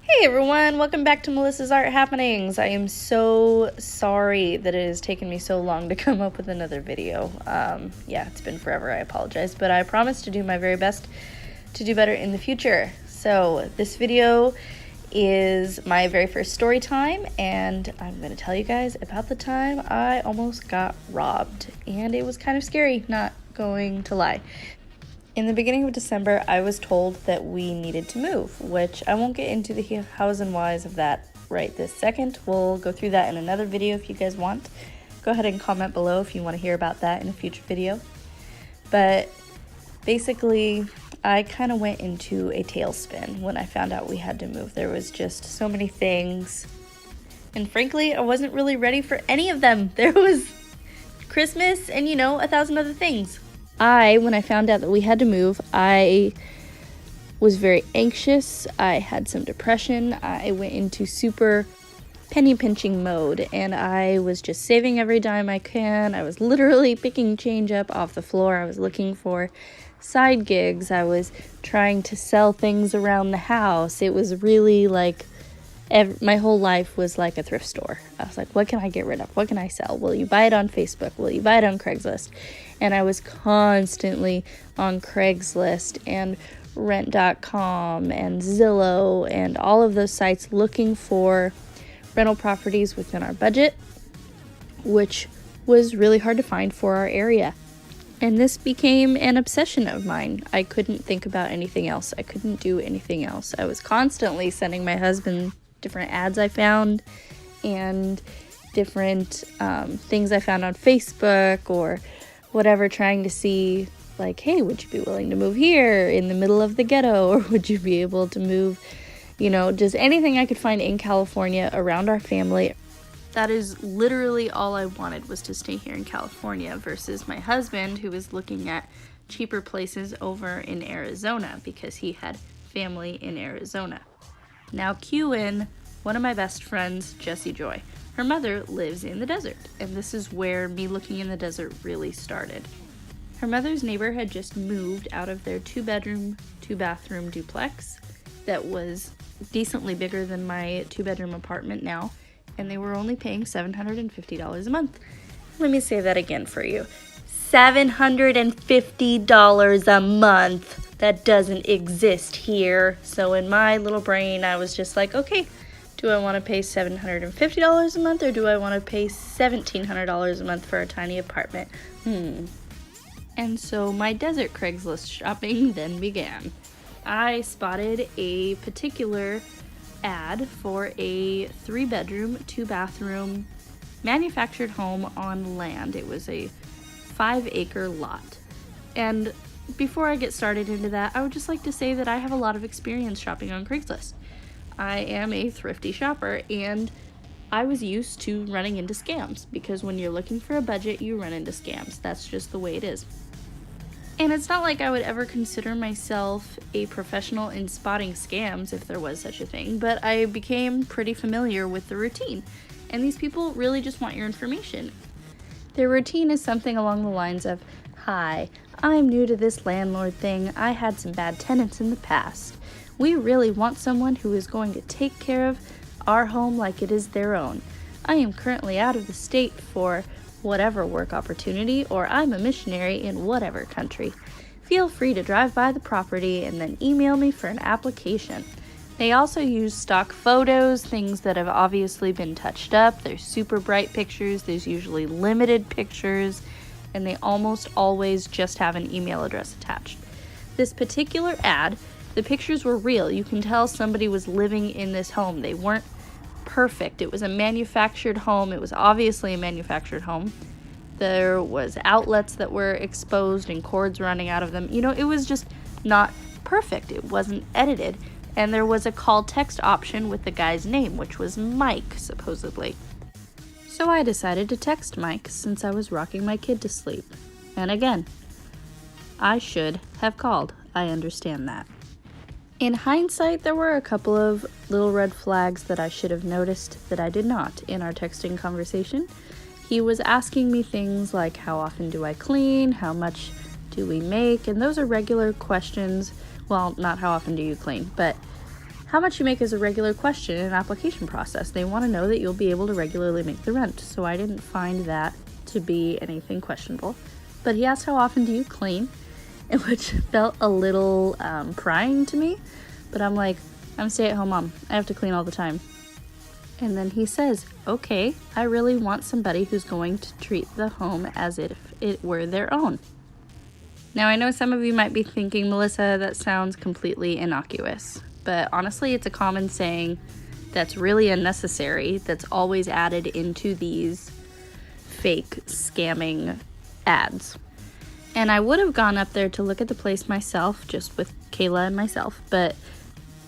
Hey everyone, welcome back to Melissa's Art Happenings. I am so sorry that it has taken me so long to come up with another video. Yeah, it's been forever, I apologize, but I promise to do my very best to do better in the future. So this video is my very first story time, and I'm going to tell you guys about the time I almost got robbed, and it was kind of scary, not going to lie. In the beginning of December, I was told that we needed to move, which I won't get into the hows and whys of that right this second. We'll go through that in another video if you guys want. Go ahead and comment below if you want to hear about that in a future video. But basically, I kind of went into a tailspin when I found out we had to move. There was just so many things, and frankly, I wasn't really ready for any of them. There was Christmas and, 1,000 other things. When I found out that we had to move, I was very anxious. I had some depression. I went into super penny pinching mode, and I was just saving every dime I can. I was literally picking change up off the floor. I was looking for side gigs. I was trying to sell things around the house. It was really like my whole life was like a thrift store. I was like, what can I get rid of? What can I sell? Will you buy it on Facebook? Will you buy it on Craigslist? And I was constantly on Craigslist and rent.com and Zillow and all of those sites looking for rental properties within our budget, which was really hard to find for our area. And this became an obsession of mine. I couldn't think about anything else. I couldn't do anything else. I was constantly sending my husband different ads I found and different things I found on Facebook or whatever, trying to see like, hey, would you be willing to move here in the middle of the ghetto, or would you be able to move, just anything I could find in California around our family. That is literally all I wanted, was to stay here in California, versus my husband, who was looking at cheaper places over in Arizona because he had family in Arizona. Now cue in one of my best friends, Jessie Joy. Her mother lives in the desert, and this is where me looking in the desert really started. Her mother's neighbor had just moved out of their 2-bedroom, 2-bathroom duplex that was decently bigger than my 2-bedroom apartment now, and they were only paying $750 a month. Let me say that again for you. $750 a month. That doesn't exist here. So in my little brain, I was just like, okay, do I want to pay $750 a month, or do I want to pay $1,700 a month for a tiny apartment? And so my desert Craigslist shopping then began. I spotted a particular ad for a 3-bedroom, 2-bathroom manufactured home on land. It was a 5-acre lot. And before I get started into that, I would just like to say that I have a lot of experience shopping on Craigslist. I am a thrifty shopper, and I was used to running into scams, because when you're looking for a budget, you run into scams. That's just the way it is. And it's not like I would ever consider myself a professional in spotting scams, if there was such a thing, but I became pretty familiar with the routine. And these people really just want your information. Their routine is something along the lines of, hi, I'm new to this landlord thing. I had some bad tenants in the past. We really want someone who is going to take care of our home like it is their own. I am currently out of the state for whatever work opportunity, or I'm a missionary in whatever country. Feel free to drive by the property and then email me for an application. They also use stock photos, things that have obviously been touched up. There's super bright pictures, there's usually limited pictures, and they almost always just have an email address attached. This particular ad, the pictures were real. You can tell somebody was living in this home. They weren't perfect. It was a manufactured home. It was obviously a manufactured home. There was outlets that were exposed and cords running out of them. It was just not perfect. It wasn't edited. And there was a call text option with the guy's name, which was Mike, supposedly. So I decided to text Mike since I was rocking my kid to sleep. And again, I should have called. I understand that. In hindsight, there were a couple of little red flags that I should have noticed that I did not in our texting conversation. He was asking me things like, how often do I clean? How much do we make? And those are regular questions. Well, not how often do you clean, but How much you make is a regular question in an application process. They want to know that you'll be able to regularly make the rent. So I didn't find that to be anything questionable. But he asked, how often do you clean? Which felt a little prying to me. But I'm like, I'm a stay-at-home mom. I have to clean all the time. And then he says, okay, I really want somebody who's going to treat the home as if it were their own. Now, I know some of you might be thinking, Melissa, that sounds completely innocuous. But honestly, it's a common saying that's really unnecessary, that's always added into these fake scamming ads. And I would have gone up there to look at the place myself, just with Kayla and myself, but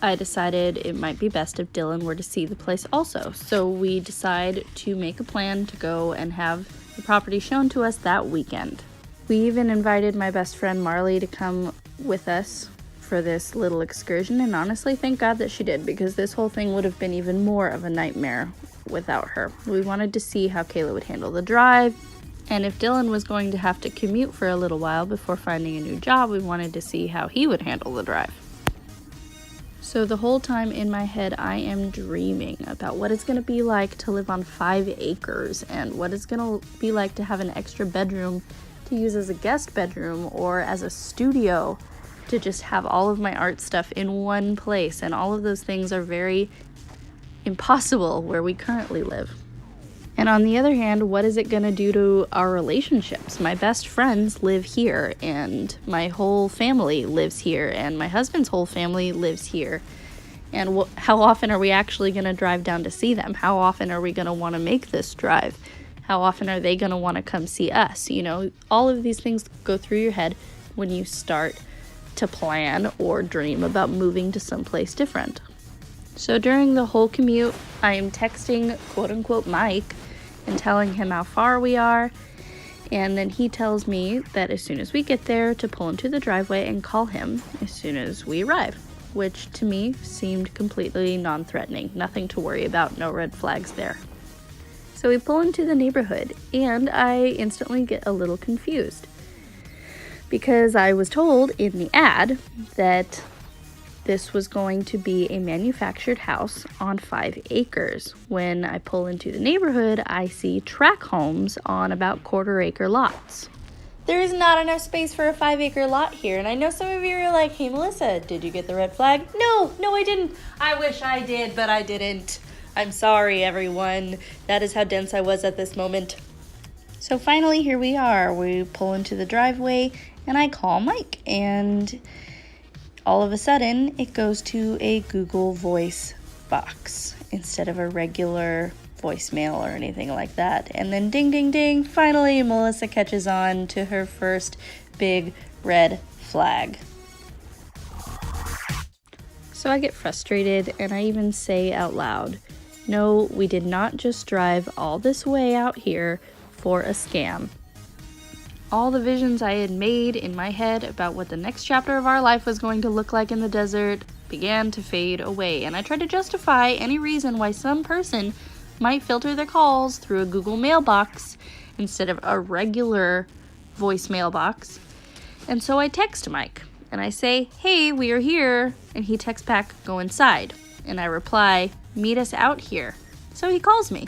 I decided it might be best if Dylan were to see the place also. So we decide to make a plan to go and have the property shown to us that weekend. We even invited my best friend Marley to come with us for this little excursion, and honestly, thank God that she did, because this whole thing would have been even more of a nightmare without her. We wanted to see how Kayla would handle the drive, and if Dylan was going to have to commute for a little while before finding a new job, we wanted to see how he would handle the drive. So the whole time in my head, I am dreaming about what it's going to be like to live on 5 acres, and what it's going to be like to have an extra bedroom to use as a guest bedroom or as a studio, to just have all of my art stuff in one place. And all of those things are very impossible where we currently live. And on the other hand, what is it going to do to our relationships? My best friends live here, and my whole family lives here, and my husband's whole family lives here. And how often are we actually going to drive down to see them? How often are we going to want to make this drive? How often are they going to want to come see us? You know, all of these things go through your head when you start to plan or dream about moving to someplace different. So during the whole commute, I am texting quote-unquote Mike and telling him how far we are, and then he tells me that as soon as we get there to pull into the driveway and call him as soon as we arrive, which to me seemed completely non-threatening. Nothing to worry about, no red flags there. So we pull into the neighborhood, and I instantly get a little confused, because I was told in the ad that this was going to be a manufactured house on 5 acres. When I pull into the neighborhood, I see tract homes on about 1/4 acre lots. There is not enough space for a 5 acre lot here. And I know some of you are like, hey, Melissa, did you get the red flag? No, I didn't. I wish I did, but I didn't. I'm sorry, everyone. That is how dense I was at this moment. So finally, here we are. We pull into the driveway, and I call Mike, and all of a sudden, it goes to a Google Voice box instead of a regular voicemail or anything like that. And then ding, ding, ding, finally Melissa catches on to her first big red flag. So I get frustrated, and I even say out loud, no, we did not just drive all this way out here for a scam. All the visions I had made in my head about what the next chapter of our life was going to look like in the desert began to fade away, and I tried to justify any reason why some person might filter their calls through a Google mailbox instead of a regular voicemail box. And so I text Mike, and I say, hey, we are here, and he texts back, go inside, and I reply, meet us out here. So he calls me.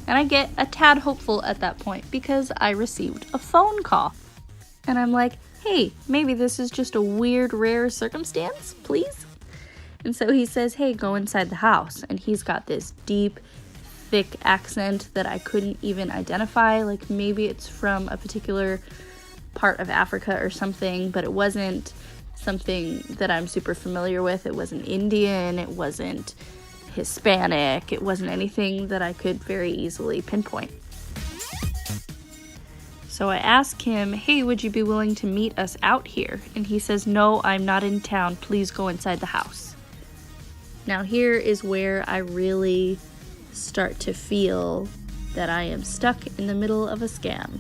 And I get a tad hopeful at that point because I received a phone call. And I'm like, hey, maybe this is just a weird, rare circumstance, please? And so he says, hey, go inside the house. And he's got this deep, thick accent that I couldn't even identify. Like maybe it's from a particular part of Africa or something, but it wasn't something that I'm super familiar with. It wasn't Indian, it wasn't Hispanic, it wasn't anything that I could very easily pinpoint. So I ask him, hey, would you be willing to meet us out here? And he says, no, I'm not in town, please go inside the house. Now here is where I really start to feel that I am stuck in the middle of a scam.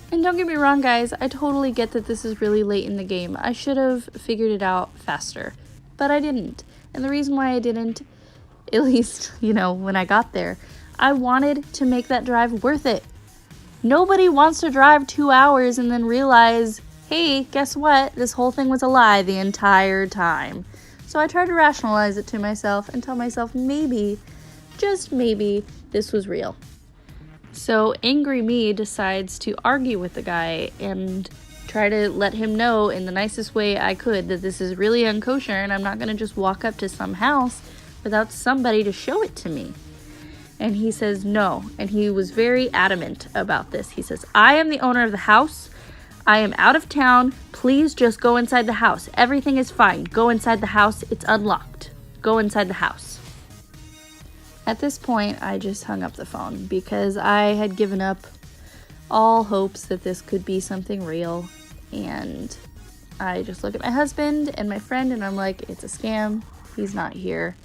And don't get me wrong, guys, I totally get that this is really late in the game. I should have figured it out faster, but I didn't. And the reason why I didn't, at least, when I got there, I wanted to make that drive worth it. Nobody wants to drive 2 hours and then realize, hey, guess what? This whole thing was a lie the entire time. So I tried to rationalize it to myself and tell myself maybe, just maybe, this was real. So angry me decides to argue with the guy and try to let him know in the nicest way I could that this is really unkosher and I'm not going to just walk up to some house without somebody to show it to me. And he says no, and he was very adamant about this. He says, I am the owner of the house. I am out of town. Please just go inside the house. Everything is fine. Go inside the house. It's unlocked. Go inside the house. At this point, I just hung up the phone because I had given up all hopes that this could be something real. And I just look at my husband and my friend and I'm like, it's a scam. He's not here.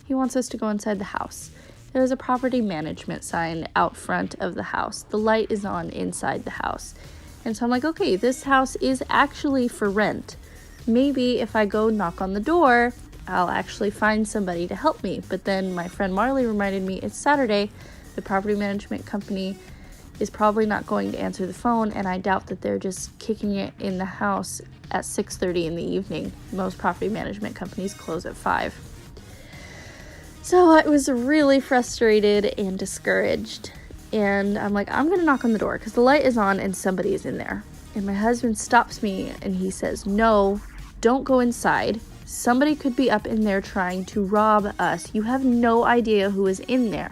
He wants us to go inside the house. There's a property management sign out front of the house. The light is on inside the house. And so I'm like, okay, this house is actually for rent. Maybe if I go knock on the door, I'll actually find somebody to help me. But then my friend Marley reminded me it's Saturday. The property management company is probably not going to answer the phone, and I doubt that they're just kicking it in the house at 6:30 in the evening. Most property management companies close at 5. So I was really frustrated and discouraged. And I'm like, I'm going to knock on the door because the light is on and somebody is in there. And my husband stops me and he says, no, don't go inside. Somebody could be up in there trying to rob us. You have no idea who is in there.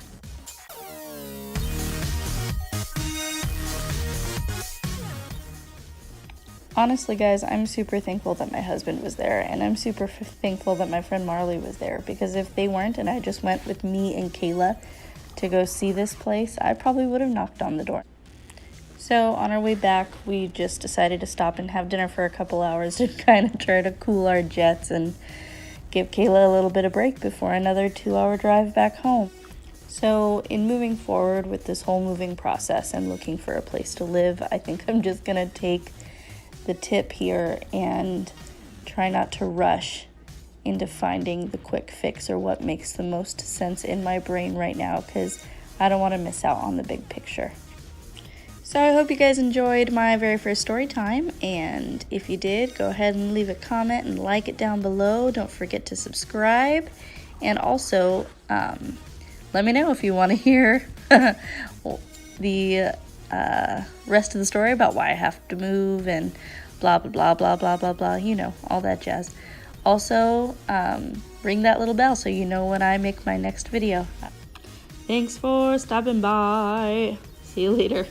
Honestly, guys, I'm super thankful that my husband was there, and I'm super thankful that my friend Marley was there, because if they weren't and I just went with me and Kayla to go see this place, I probably would have knocked on the door. So on our way back, we just decided to stop and have dinner for a couple hours to kind of try to cool our jets and give Kayla a little bit of break before another 2-hour drive back home. So in moving forward with this whole moving process and looking for a place to live, I think I'm just going to take the tip here and try not to rush into finding the quick fix or what makes the most sense in my brain right now, because I don't want to miss out on the big picture. So I hope you guys enjoyed my very first story time, and if you did, go ahead and leave a comment and like it down below. Don't forget to subscribe, and also let me know if you want to hear the rest of the story about why I have to move and blah blah blah blah blah blah blah, you know, all that jazz. Also, ring that little bell so you know when I make my next video. Thanks for stopping by. See you later.